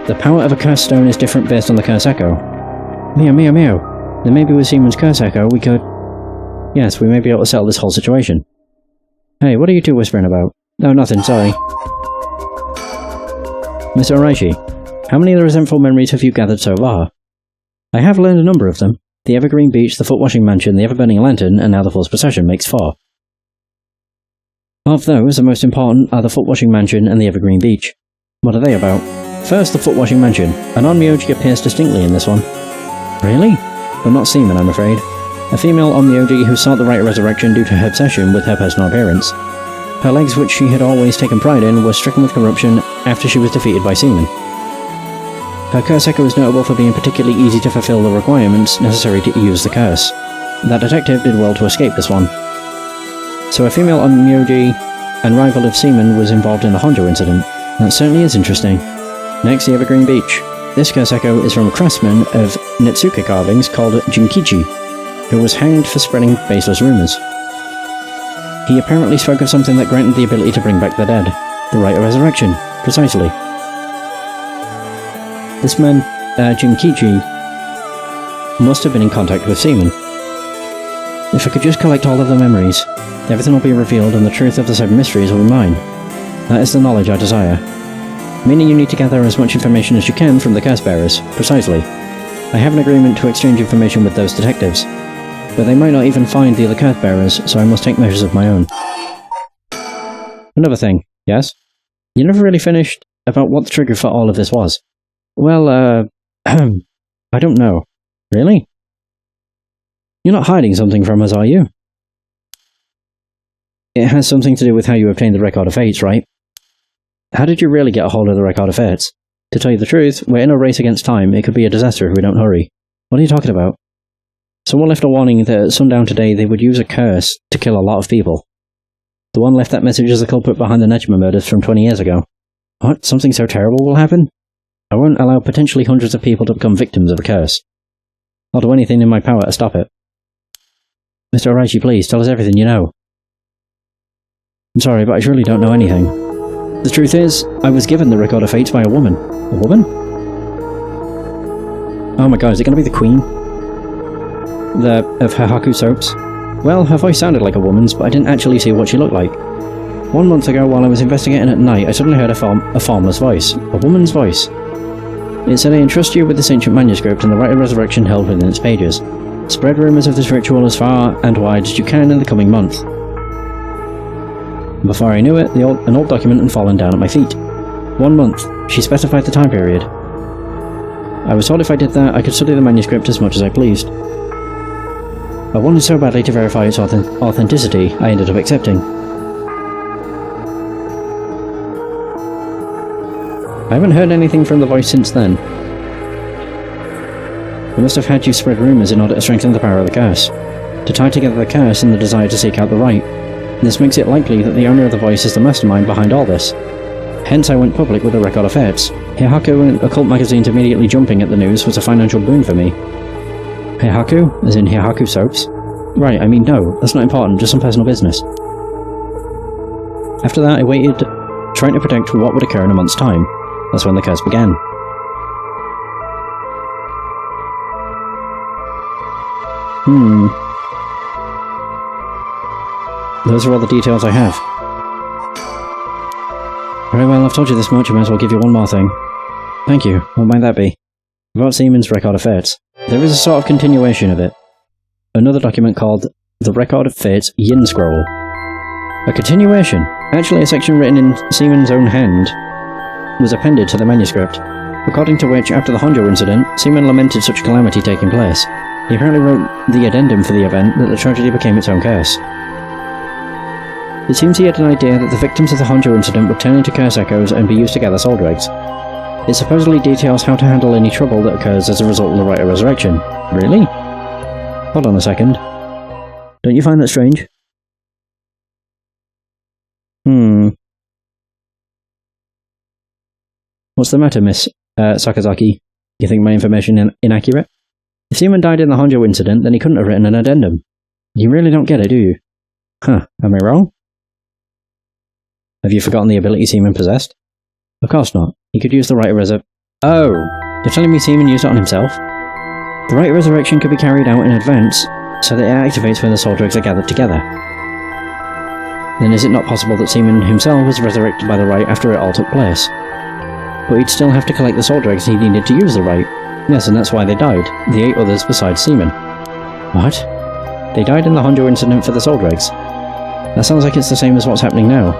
The power of a curse stone is different based on the curse echo. Meow, meow, meow. Then maybe with Seaman's curse echo, we could... Yes, we may be able to settle this whole situation. Hey, what are you two whispering about? No, nothing, sorry. Mr. Oraishi, how many of the resentful memories have you gathered so far? I have learned a number of them. The Evergreen Beach, the Foot-Washing Mansion, the Ever-Burning Lantern, and now the Fool's Procession makes 4. Of those, the most important are the Foot-Washing Mansion and the Evergreen Beach. What are they about? First, the Foot-Washing Mansion. An onmyoji appears distinctly in this one. Really? But not Seaman, I'm afraid. A female onmyoji who sought the Rite of Resurrection due to her obsession with her personal appearance. Her legs, which she had always taken pride in, were stricken with corruption after she was defeated by Seaman. Her curse echo is notable for being particularly easy to fulfill the requirements necessary to use the curse. That detective did well to escape this one. So a female onmyoji and rival of Seaman was involved in the Honjo incident. That certainly is interesting. Next, the Evergreen Beach. This curse echo is from a craftsman of Netsuke carvings called Junkichi, who was hanged for spreading baseless rumors. He apparently spoke of something that granted the ability to bring back the dead. The Rite of Resurrection. Precisely. This man, Junkichi, must have been in contact with Seaman. If I could just collect all of the memories, everything will be revealed and the truth of the 7 mysteries will be mine. That is the knowledge I desire. Meaning you need to gather as much information as you can from the curse bearers. Precisely. I have an agreement to exchange information with those detectives, but they might not even find the other curse bearers, so I must take measures of my own. Another thing, yes? You never really finished about what the trigger for all of this was. Well, I don't know. Really? You're not hiding something from us, are you? It has something to do with how you obtained the Record of Fates, right? How did you really get a hold of the Record of Fates? To tell you the truth, we're in a race against time. It could be a disaster if we don't hurry. What are you talking about? Someone left a warning that at sundown today they would use a curse to kill a lot of people. The one left that message as the culprit behind the Nejima murders from 20 years ago. What? Something so terrible will happen? I won't allow potentially hundreds of people to become victims of a curse. I'll do anything in my power to stop it. Mr. Oraishi, please, tell us everything you know. I'm sorry, but I really don't know anything. The truth is, I was given the Record of Fates by a woman. A woman? Oh my god, is it going to be the Queen? Of Heihaku soaps? Well, her voice sounded like a woman's, but I didn't actually see what she looked like. 1 month ago, while I was investigating at night, I suddenly heard a formless voice. A woman's voice. It said, I entrust you with this ancient manuscript and the Rite of Resurrection held within its pages. Spread rumours of this ritual as far and wide as you can in the coming month. Before I knew it, an old document had fallen down at my feet. 1 month. She specified the time period. I was told if I did that, I could study the manuscript as much as I pleased. I wanted so badly to verify its authenticity, I ended up accepting. I haven't heard anything from the voice since then. They must have had you spread rumours in order to strengthen the power of the curse, to tie together the curse and the desire to seek out the right. This makes it likely that the owner of the voice is the mastermind behind all this. Hence I went public with the Record of Fates. Heihaku and occult magazines immediately jumping at the news was a financial boon for me. Heihaku? As in Heihaku soaps? Right, I mean no, that's not important, just some personal business. After that I waited, trying to predict what would occur in a month's time. That's when the curse began. Those are all the details I have. Very well, I've told you this much, I might as well give you one more thing. Thank you, what might that be? About Seaman's Record of Fates. There is a sort of continuation of it. Another document called the Record of Fates Yin Scroll. A continuation? Actually a section written in Seaman's own hand was appended to the manuscript, according to which, after the Honjo incident, Seaman lamented such a calamity taking place. He apparently wrote the addendum for the event that the tragedy became its own curse. It seems he had an idea that the victims of the Honjo incident would turn into curse echoes and be used to gather soul dregs. It supposedly details how to handle any trouble that occurs as a result of the Rite of Resurrection. Really? Hold on a second. Don't you find that strange? What's the matter, Miss Sakazaki? You think my information inaccurate? If Seaman died in the Honjo incident, then he couldn't have written an addendum. You really don't get it, do you? Huh, am I wrong? Have you forgotten the ability Seaman possessed? Of course not. He could use the Rite of Oh, you're telling me Seaman used it on himself? The Rite of Resurrection could be carried out in advance, so that it activates when the soul dregs are gathered together. Then is it not possible that Seaman himself was resurrected by the rite after it all took place? But he'd still have to collect the soul dregs he needed to use the rite. Yes, and that's why they died, the 8 others besides Seaman. What? They died in the Honjo incident for the soul dregs. That sounds like it's the same as what's happening now.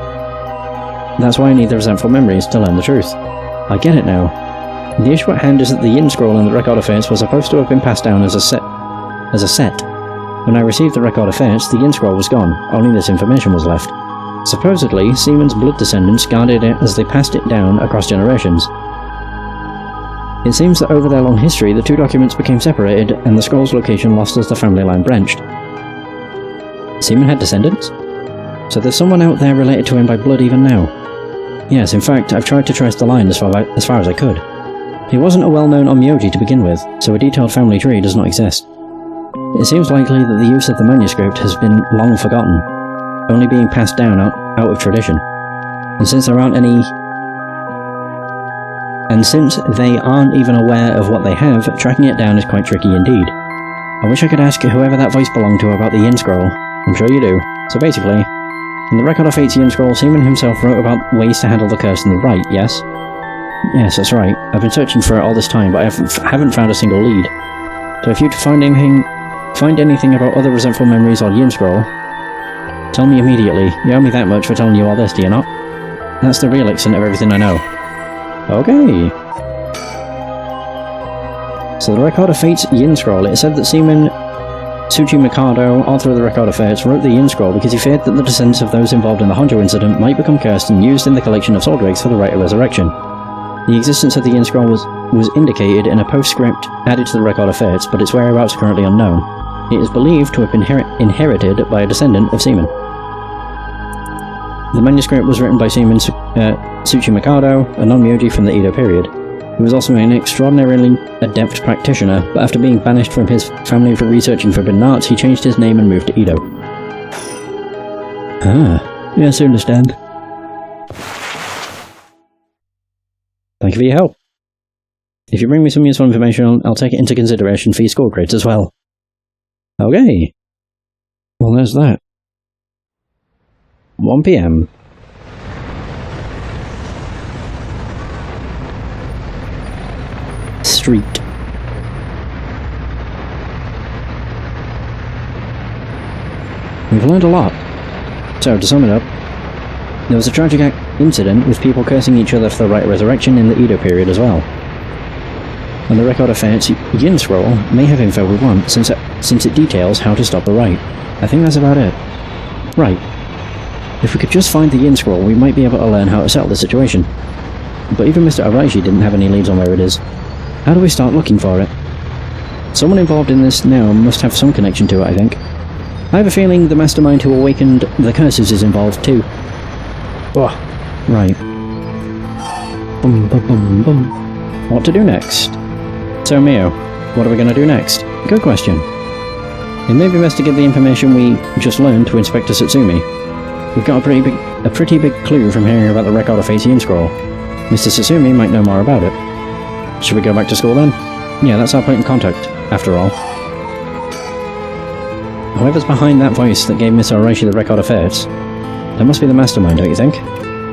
That's why I need the resentful memories to learn the truth. I get it now. The issue at hand is that the Yin Scroll in the Record of Fates was supposed to have been passed down as a set. When I received the Record of Fates, the Yin Scroll was gone, only this information was left. Supposedly, Seaman's blood descendants guarded it as they passed it down across generations. It seems that over their long history, the two documents became separated, and the scroll's location lost as the family line branched. Seaman had descendants? So there's someone out there related to him by blood even now? Yes, in fact, I've tried to trace the line as far as I could. He wasn't a well-known onmyoji to begin with, so a detailed family tree does not exist. It seems likely that the use of the manuscript has been long forgotten, only being passed down out of tradition. And since they aren't even aware of what they have, tracking it down is quite tricky indeed. I wish I could ask whoever that voice belonged to about the Yin Scroll. I'm sure you do. So basically, in the Record of Fates Yin Scroll, Seaman himself wrote about ways to handle the curse in the rite, yes? Yes, that's right. I've been searching for it all this time, but I haven't found a single lead. So if you find anything about other resentful memories or Yin Scroll, tell me immediately. You owe me that much for telling you all this, do you not? That's the real extent of everything I know. Okay. So the Record of Fates Yin Scroll, it said that Seaman Tsuchimikado, author of the Record of Fates, wrote the Yin Scroll because he feared that the descendants of those involved in the Honjo incident might become cursed and used in the collection of soul dregs for the Rite of Resurrection. The existence of the Yin Scroll was indicated in a postscript added to the Record of Fates, but its whereabouts are currently unknown. It is believed to have been inherited by a descendant of Seaman. The manuscript was written by Seaman Tsuchimikado, a non-myoji from the Edo period. He was also an extraordinarily adept practitioner, but after being banished from his family for researching forbidden arts, he changed his name and moved to Edo. Ah, yes, I understand. Thank you for your help. If you bring me some useful information, I'll take it into consideration for your score grades as well. Okay. Well, there's that. 1 PM. Street. We've learned a lot. So, to sum it up, there was a tragic incident with people cursing each other for the Rite of Resurrection in the Edo period as well. And the Record of Fates Yin Scroll may have info we want, since it details how to stop the rite. I think that's about it. Right. If we could just find the Yin Scroll, we might be able to learn how to settle the situation. But even Mr. Araishi didn't have any leads on where it is. How do we start looking for it? Someone involved in this now must have some connection to it, I think. I have a feeling the mastermind who awakened the curses is involved too. Oh, right. Bum, bum, bum, bum. What to do next? So, Mio, what are we going to do next? Good question. It may be best to give the information we just learned to Inspector Satsumi. We've got a pretty big clue from hearing about the Record of Fates Yin Scroll. Mr. Satsumi might know more about it. Should we go back to school then? Yeah, that's our point of contact, after all. Whoever's behind that voice that gave Miss Araishi the Record of Fates, that must be the mastermind, don't you think?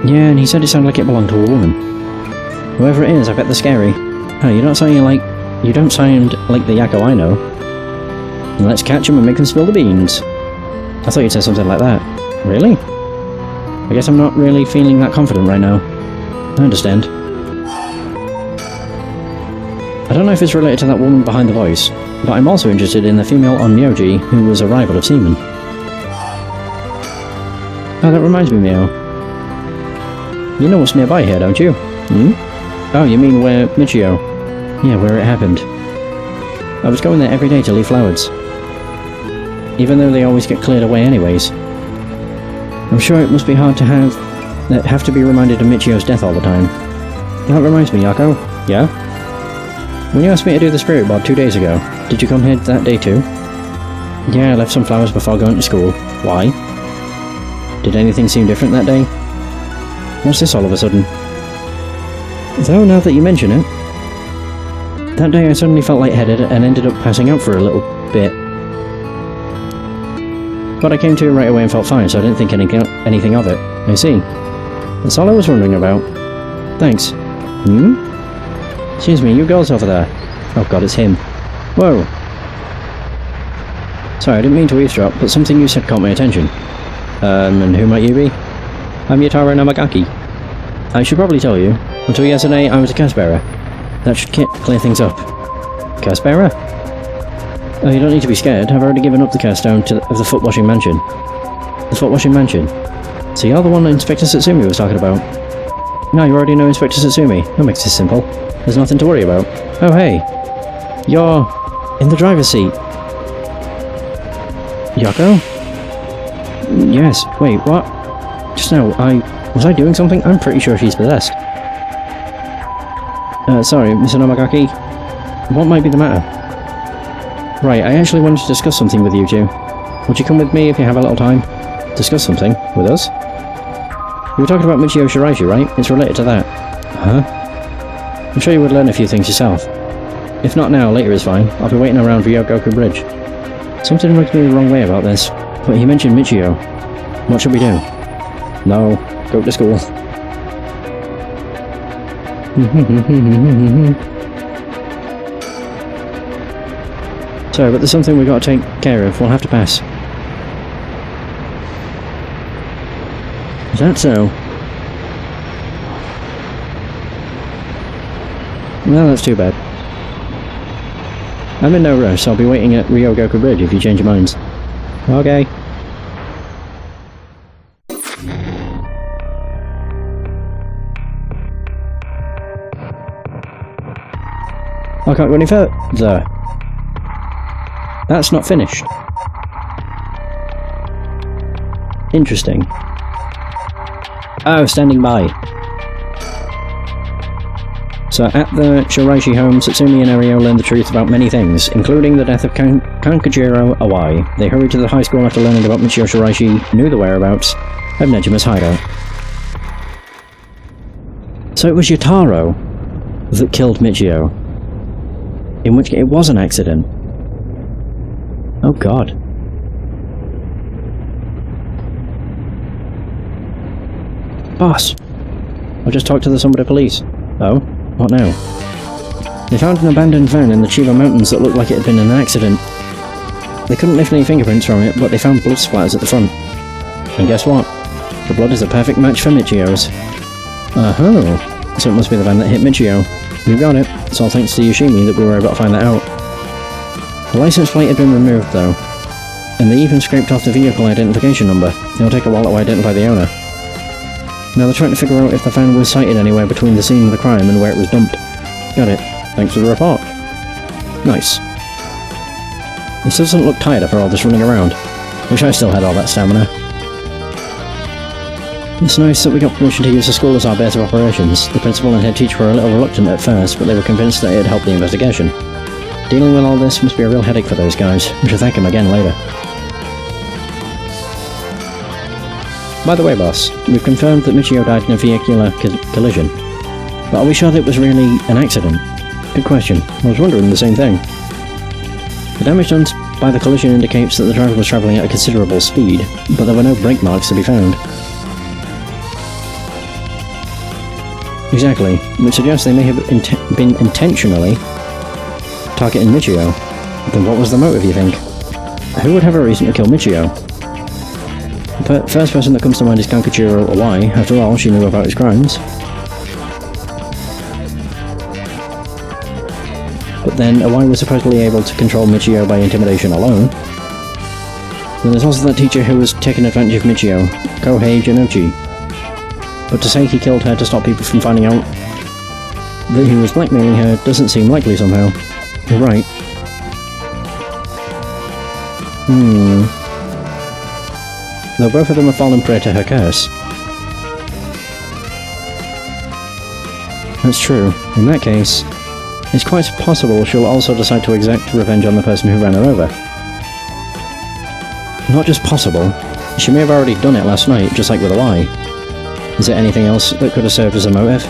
Yeah, and he said it sounded like it belonged to a woman. Whoever it is, I bet they're scary. Oh, you don't sound like the Yakko I know. And let's catch him and make him spill the beans. I thought you'd say something like that. Really? I guess I'm not really feeling that confident right now. I understand. I don't know if it's related to that woman behind the voice, but I'm also interested in the female onmyoji who was a rival of Seaman. Oh, that reminds me, Mio. You know what's nearby here, don't you? Hmm? Oh, you mean where Michio? Yeah, where it happened. I was going there every day to leave flowers. Even though they always get cleared away anyways. I'm sure it must be hard to have to be reminded of Michio's death all the time. That reminds me, Yako. Yeah? When you asked me to do the spirit board 2 days ago, did you come here that day too? Yeah, I left some flowers before going to school. Why? Did anything seem different that day? What's this all of a sudden? Though, now that you mention it, That day I suddenly felt lightheaded and ended up passing out for a little bit. But I came to right away and felt fine, so I didn't think anything of it. I see. That's all I was wondering about. Thanks. Excuse me, you girls over there. Oh god, it's him. Whoa. Sorry, I didn't mean to eavesdrop, but something you said caught my attention. And who might you be? I'm Yotaro Namagaki. I should probably tell you, until yesterday I was a curse bearer. That should clear things up. Curse bearer? Oh, you don't need to be scared. I've already given up the curse stone of the foot washing mansion. The foot washing mansion? So you're the one that Inspector Satsumi was talking about? No, you already know Inspector Satsumi. That makes this simple. There's nothing to worry about. Oh, hey. You're in the driver's seat. Yoko? Yes. Wait, what? Just now, was I doing something? I'm pretty sure she's possessed. Sorry, Mr. Namagaki. What might be the matter? Right, I actually wanted to discuss something with you two. Would you come with me if you have a little time? Discuss something? With us? You were talking about Michio Shiraishi, right? It's related to that. Huh? I'm sure you would learn a few things yourself. If not now, later is fine. I'll be waiting around for Ryogoku Bridge. Something rubbed me the wrong way about this, but he mentioned Michio. What should we do? No, go to school. Sorry, but there's something we've got to take care of. We'll have to pass. Is that so? Well, that's too bad. I'm in no rush, so I'll be waiting at Ryogoku Bridge if you change your minds. Okay. I can't go any further. That's not finished. Interesting. Oh, standing by. So at the Shiraishi home, Satsumi and Ario learned the truth about many things, including the death of Kankujiro Awai. They hurried to the high school after learning about Michio Shiraishi, knew the whereabouts of Nejima's hideout. So it was Yotaro that killed Michio. In which it was an accident. Oh god. Boss! I just talked to the Sumida police. Oh? What now? They found an abandoned van in the Chiba Mountains that looked like it had been an accident. They couldn't lift any fingerprints from it, but they found blood splatters at the front. And guess what? The blood is a perfect match for Michio's. Oh, so it must be the van that hit Michio. You got it. It's all thanks to Yoshimi that we were able to find that out. The license plate had been removed though, and they even scraped off the vehicle identification number. It'll take a while to identify the owner. Now they're trying to figure out if the van was sighted anywhere between the scene of the crime and where it was dumped. Got it. Thanks for the report. Nice. This doesn't look tired after all this running around. Wish I still had all that stamina. It's nice that we got permission to use the school as our base of operations. The principal and head teacher were a little reluctant at first, but they were convinced that it would help the investigation. Dealing with all this must be a real headache for those guys. We should thank them again later. By the way, boss, we've confirmed that Michio died in a vehicular collision. But are we sure that it was really an accident? Good question. I was wondering the same thing. The damage done by the collision indicates that the driver was travelling at a considerable speed, but there were no brake marks to be found. Exactly, which suggests they may have been intentionally targeting Michio. Then what was the motive, you think? Who would have a reason to kill Michio? The first person that comes to mind is Kankujiro Awai. After all, she knew about his crimes. But then Awai was supposedly able to control Michio by intimidation alone. Then there's also that teacher who was taking advantage of Michio, Kohei Janochi. But to say he killed her to stop people from finding out that he was blackmailing her doesn't seem likely somehow. You're right. Though both of them have fallen prey to her curse. That's true. In that case, it's quite possible she'll also decide to exact revenge on the person who ran her over. Not just possible, she may have already done it last night, just like with Awai. Is there anything else that could have served as a motive?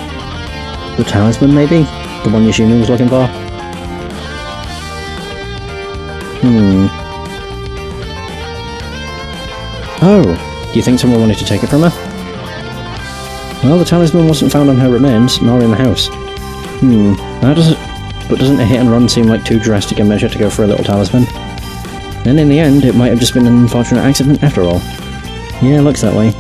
The talisman, maybe? The one Yoshimi was looking for? Oh, do you think someone wanted to take it from her? Well, the talisman wasn't found on her remains, nor in the house. How does it... But doesn't a hit and run seem like too drastic a measure to go for a little talisman? Then in the end, it might have just been an unfortunate accident after all. Yeah, it looks that way.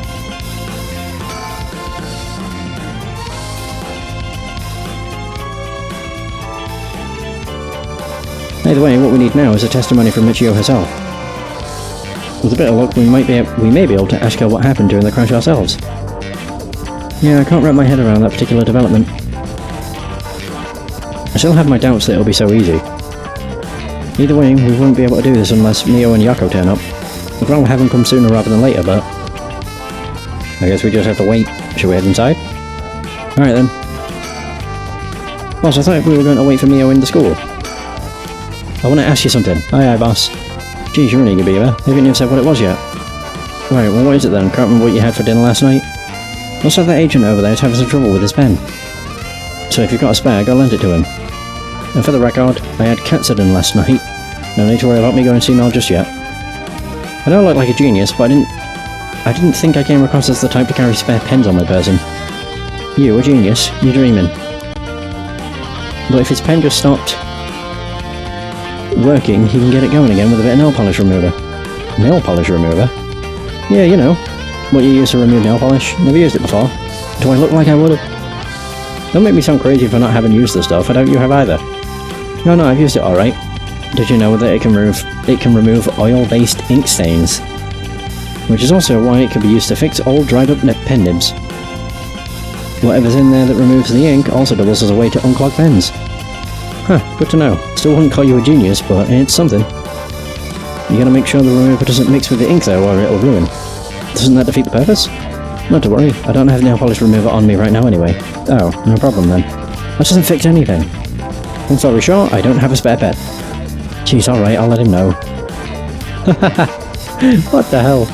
Either way, what we need now is a testimony from Michio herself. With a bit of luck, we may be able to ask her what happened during the crash ourselves. Yeah, I can't wrap my head around that particular development. I still have my doubts that it'll be so easy. Either way, we won't be able to do this unless Mio and Yako turn up. I'd rather have them come sooner rather than later, but... I guess we just have to wait. Shall we head inside? Alright then. Boss, I thought we were going to wait for Mio in the school. I want to ask you something. Aye, boss. Geez, you're an eager beaver. Haven't even said what it was yet. Right, well what is it then? Can't remember what you had for dinner last night? Looks like that agent over there is having some trouble with his pen. So if you've got a spare, go lend it to him. And for the record, I had Katsudon last night. No need to worry about me going senile just yet. I know I look like a genius, but I didn't think I came across as the type to carry spare pens on my person. You, a genius, you're dreaming. But if his pen just stopped working, he can get it going again with a bit of nail polish remover. Nail polish remover? Yeah, you know. What you use to remove nail polish. Never used it before. Do I look like I would've? Don't make me sound crazy for not having used the stuff. I doubt you have either. No, I've used it alright. Did you know that it can remove oil-based ink stains? Which is also why it can be used to fix old dried up pen nibs. Whatever's in there that removes the ink also doubles as a way to unclog pens. Huh, good to know. Still wouldn't call you a genius, but it's something. You gotta make sure the remover doesn't mix with the ink though, or it'll ruin. Doesn't that defeat the purpose? Not to worry, I don't have nail polish remover on me right now anyway. Oh, no problem then. That doesn't fix anything. Long story short, I don't have a spare pen. Jeez, alright, I'll let him know. What the hell?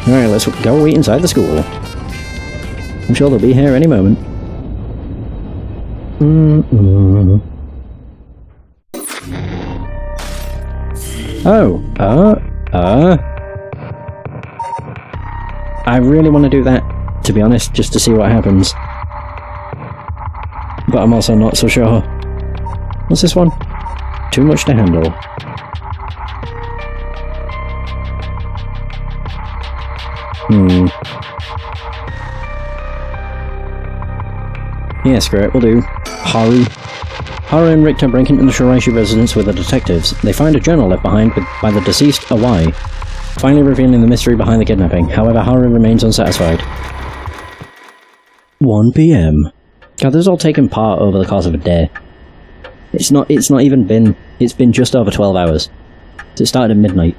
Alright, let's go wait inside the school. I'm sure they'll be here any moment. I really want to do that, to be honest, just to see what happens. But I'm also not so sure. What's this one? Too much to handle. Yeah, screw it, we'll do. Haru and Richter break into the Shiraishi residence with the detectives. They find a journal left behind by the deceased Awai, finally revealing the mystery behind the kidnapping. However, Haru remains unsatisfied. 1 PM. God, this has all taken part over the course of a day. It's not even been... It's been just over 12 hours. It started at midnight.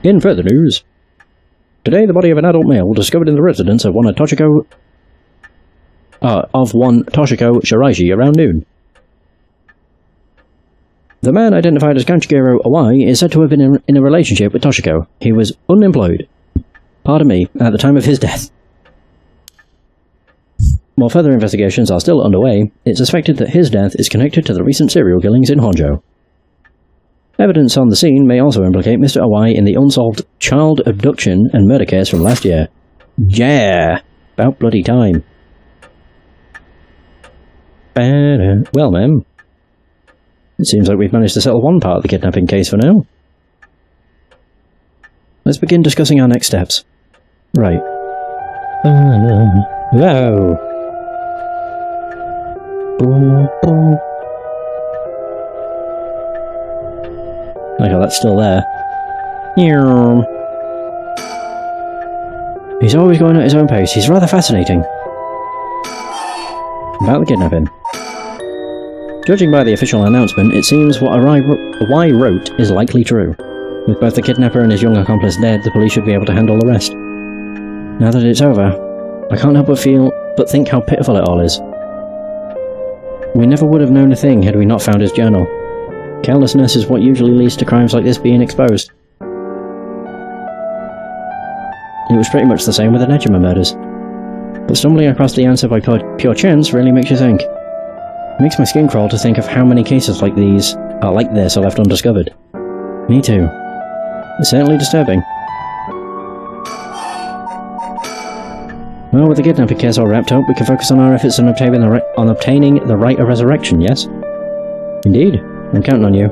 In further news, today the body of an adult male discovered in the residence of one Toshiko Shiraishi around noon. The man identified as Kinshibori Awai is said to have been in a relationship with Toshiko. He was unemployed. Pardon me, at the time of his death. While further investigations are still underway, it's suspected that his death is connected to the recent serial killings in Honjo. Evidence on the scene may also implicate Mr. Awai in the unsolved child abduction and murder case from last year. Yeah! About bloody time. Well, ma'am. It seems like we've managed to settle one part of the kidnapping case for now. Let's begin discussing our next steps. Right. Whoa! Boom, boom. Okay, that's still there. He's always going at his own pace. He's rather fascinating. About the kidnapping. Judging by the official announcement, it seems what Awai wrote is likely true. With both the kidnapper and his young accomplice dead, the police should be able to handle the rest. Now that it's over, I can't help but think how pitiful it all is. We never would have known a thing had we not found his journal. Carelessness is what usually leads to crimes like this being exposed. It was pretty much the same with the Nejima murders. But stumbling across the answer by pure chance really makes you think. It makes my skin crawl to think of how many cases like these like this are left undiscovered. Me too. It's certainly disturbing. Well, with the kidnapping case all wrapped up, we can focus on our efforts on obtaining the Rite of Resurrection, yes? Indeed. I'm counting on you.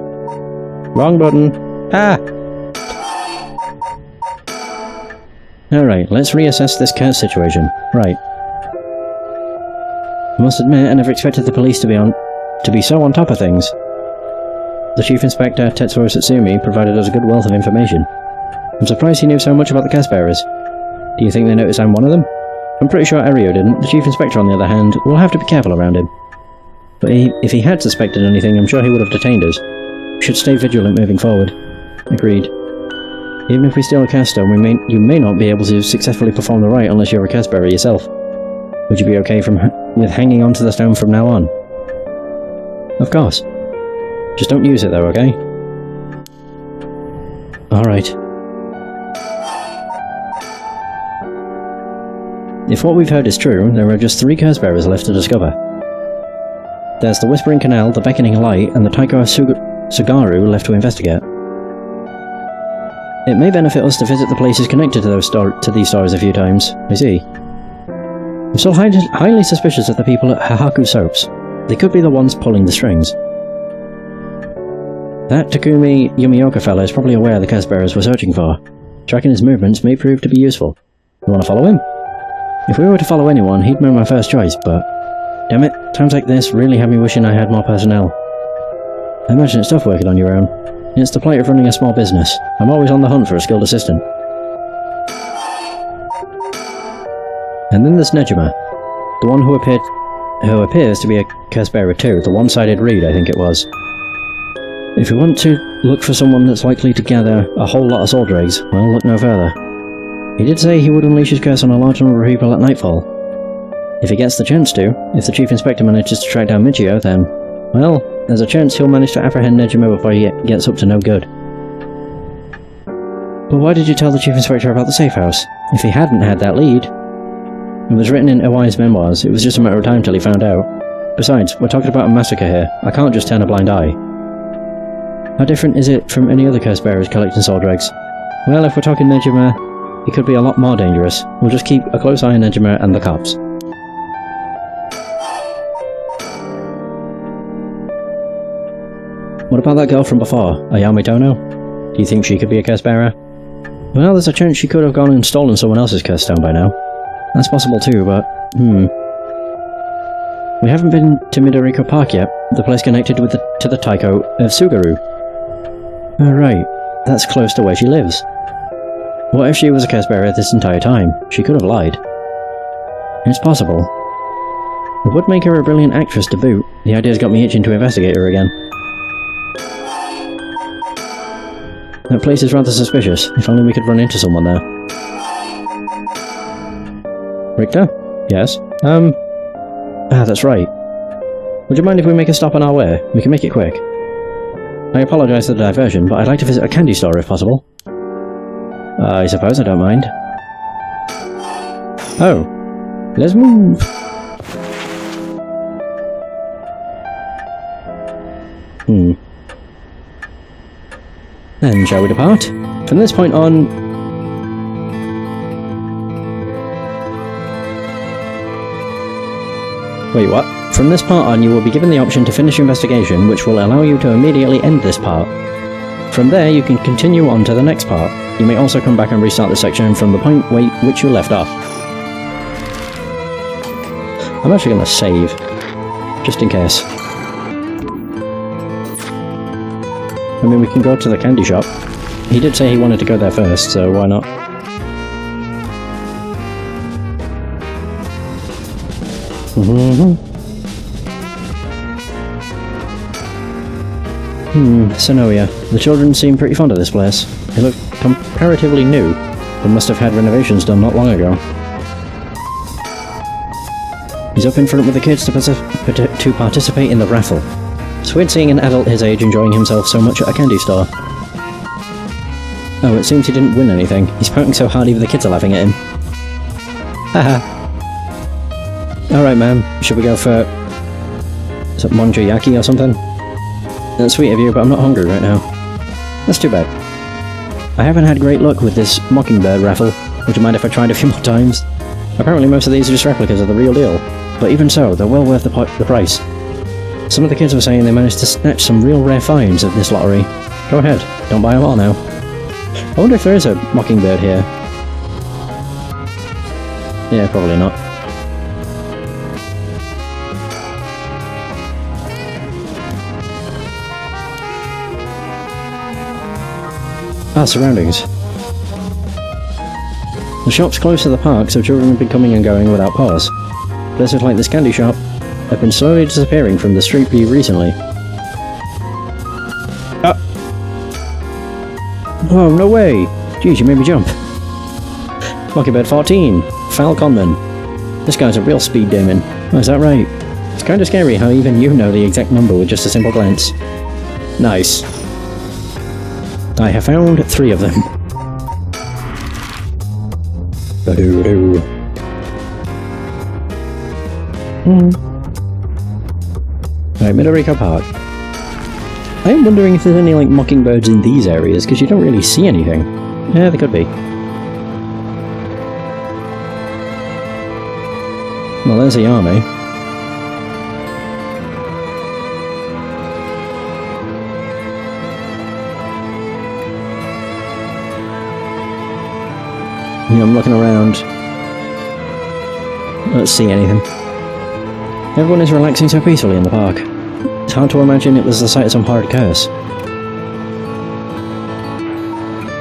Wrong button. Ah! Alright, let's reassess this cursed situation. Right. I must admit, I never expected the police to be so on top of things. The Chief Inspector, Tetsuo Satsumi, provided us a good wealth of information. I'm surprised he knew so much about the curse bearers. Do you think they noticed I'm one of them? I'm pretty sure Ario didn't. The Chief Inspector, on the other hand, will have to be careful around him. But if he had suspected anything, I'm sure he would have detained us. We should stay vigilant moving forward. Agreed. Even if we steal a curse stone, you may not be able to successfully perform the rite unless you're a curse bearer yourself. Would you be okay with hanging onto the stone from now on? Of course. Just don't use it though, okay? Alright. If what we've heard is true, there are just 3 curse bearers left to discover. There's the Whispering Canal, the Beckoning Light, and the Taiko Sugaru left to investigate. It may benefit us to visit the places connected to these stories a few times. I see. I'm still highly suspicious of the people at Hahaku Soaps. They could be the ones pulling the strings. That Takumi Yumioka fellow is probably aware the curse bearers we're searching for. Tracking his movements may prove to be useful. You want to follow him? If we were to follow anyone, he'd be my first choice, but... damn it, times like this really have me wishing I had more personnel. I imagine it's tough working on your own. It's the plight of running a small business. I'm always on the hunt for a skilled assistant. And then there's Nejima, the one who appears to be a curse bearer too, the one-sided reed I think it was. If you want to look for someone that's likely to gather a whole lot of soul dregs, well, look no further. He did say he would unleash his curse on a large number of people at nightfall. If he gets the chance to, if the Chief Inspector manages to track down Michio, then, well, there's a chance he'll manage to apprehend Nejima before he gets up to no good. But why did you tell the Chief Inspector about the safe house? If he hadn't had that lead... It was written in Iwai's memoirs, it was just a matter of time till he found out. Besides, we're talking about a massacre here, I can't just turn a blind eye. How different is it from any other curse bearers collecting soul dregs? Well, if we're talking Nejima, he could be a lot more dangerous. We'll just keep a close eye on Nejima and the cops. What about that girl from before, Ayame Dono? Do you think she could be a curse bearer? Well, there's a chance she could have gone and stolen someone else's curse stone by now. That's possible too, but... We haven't been to Midoriko Park yet, the place connected to the Taiko of Sugaru. Oh right, that's close to where she lives. What if she was a curse bearer this entire time? She could have lied. It's possible. It would make her a brilliant actress to boot. The idea's got me itching to investigate her again. That place is rather suspicious. If only we could run into someone there. Richter? Yes? That's right. Would you mind if we make a stop on our way? We can make it quick. I apologise for the diversion, but I'd like to visit a candy store if possible. I suppose I don't mind. Oh. Let's move! Then shall we depart? From this point on... Wait, what? From this part on, you will be given the option to finish investigation, which will allow you to immediately end this part. From there, you can continue on to the next part. You may also come back and restart the section from the point which you left off. I'm actually going to save, just in case. I mean, we can go to the candy shop. He did say he wanted to go there first, so why not? Sonoya. The children seem pretty fond of this place. They look comparatively new, but must have had renovations done not long ago. He's up in front with the kids to participate in the raffle. It's weird seeing an adult his age enjoying himself so much at a candy store. Oh, it seems he didn't win anything. He's pouting so hard even the kids are laughing at him. Haha. Alright, ma'am. Should we go for... is it Monjoyaki or something? That's sweet of you, but I'm not hungry right now. That's too bad. I haven't had great luck with this mockingbird raffle. Would you mind if I tried a few more times? Apparently most of these are just replicas of the real deal. But even so, they're well worth the price. Some of the kids were saying they managed to snatch some real rare finds at this lottery. Go ahead, don't buy them all now. I wonder if there is a mockingbird here. Yeah, probably not. Surroundings. The shop's close to the park, so children have been coming and going without pause. Places like this candy shop have been slowly disappearing from the street view recently. Whoa, no way! Jeez, you made me jump. Mockingbird 14, Foul Conman. This guy's a real speed demon. Oh, is that right? It's kind of scary how even you know the exact number with just a simple glance. Nice. I have found 3 of them. Ba-doo-doo. Right, Midoriko Park. I am wondering if there's any, like, mockingbirds in these areas, because you don't really see anything. Yeah, there could be. Well, there's a Yame. Yeah, I'm looking around. I don't see anything. Everyone is relaxing so peacefully in the park. It's hard to imagine it was the site of some horrid curse.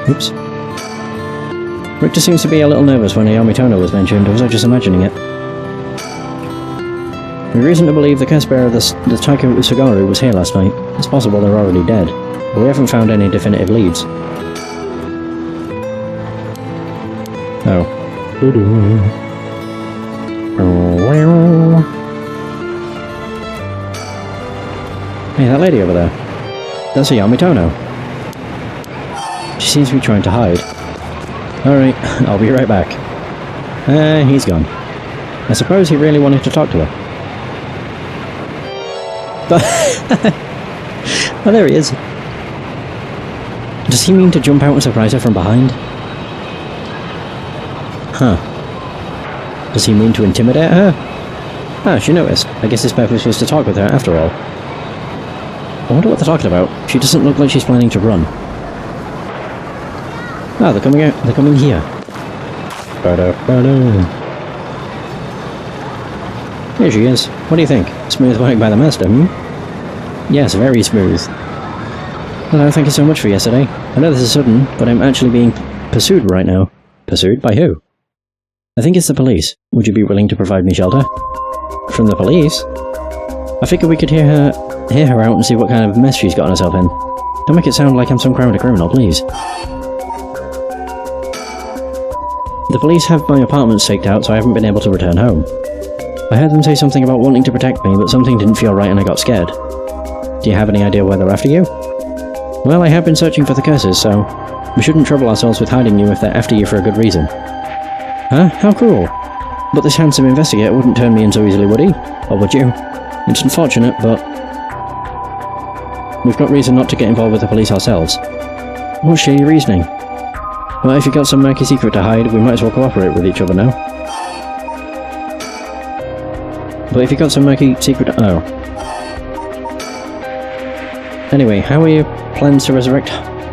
Oops. Richter seems to be a little nervous when Naomi Tono was mentioned, or was I just imagining it? We have reason to believe the curse bearer of the Taiko Usugaru was here last night. It's possible they're already dead, but we haven't found any definitive leads. Oh. Hey, that lady over there. That's a Yamitono. She seems to be trying to hide. Alright, I'll be right back. He's gone. I suppose he really wanted to talk to her. Oh, there he is. Does he mean to jump out and surprise her from behind? Huh. Does he mean to intimidate her? Ah, she noticed. I guess his purpose was to talk with her after all. I wonder what they're talking about. She doesn't look like she's planning to run. Ah, they're coming out. They're coming here. Here she is. What do you think? Smooth work by the master, hmm? Yes, very smooth. Hello, thank you so much for yesterday. I know this is sudden, but I'm actually being pursued right now. Pursued? By who? I think it's the police. Would you be willing to provide me shelter? From the police? I figured we could hear her out and see what kind of mess she's gotten herself in. Don't make it sound like I'm some kind of criminal, please. The police have my apartment staked out, so I haven't been able to return home. I heard them say something about wanting to protect me, but something didn't feel right and I got scared. Do you have any idea why they're after you? Well, I have been searching for the curses, so we shouldn't trouble ourselves with hiding you if they're after you for a good reason. Huh? How cruel. But this handsome investigator wouldn't turn me in so easily, would he? Or would you? It's unfortunate, but we've got reason not to get involved with the police ourselves. What's shady reasoning? Well, if you've got some murky secret to hide, we might as well cooperate with each other now. But if you've got some murky secret... Oh. Anyway, how are your plans to resurrect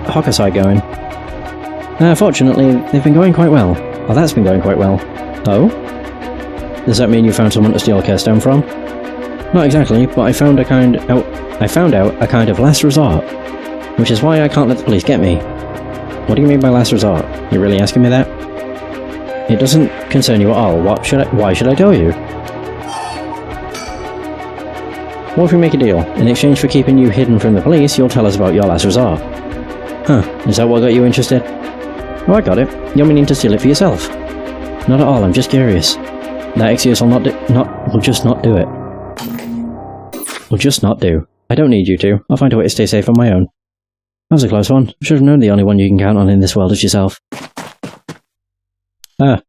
Hokusai going? Fortunately, they've been going quite well. Oh, that's been going quite well. Oh? Does that mean you found someone to steal a curse stone from? Not exactly, but I found out a kind of last resort. Which is why I can't let the police get me. What do you mean by last resort? You really asking me that? It doesn't concern you at all. Why should I tell you? What if we make a deal? In exchange for keeping you hidden from the police, you'll tell us about your last resort. Huh, is that what got you interested? Oh, I got it. You're meaning to steal it for yourself. Not at all, I'm just curious. That excuse will will just not do it. Will just not do. I don't need you to. I'll find a way to stay safe on my own. That was a close one. I should have known the only one you can count on in this world is yourself. Ah.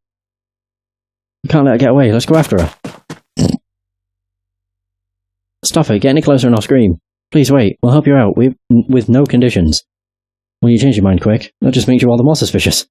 You can't let her get away. Let's go after her. Stop her. Get any closer and I'll scream. Please wait, we'll help you out, with no conditions. Well, you change your mind quick. That just makes you all the more suspicious.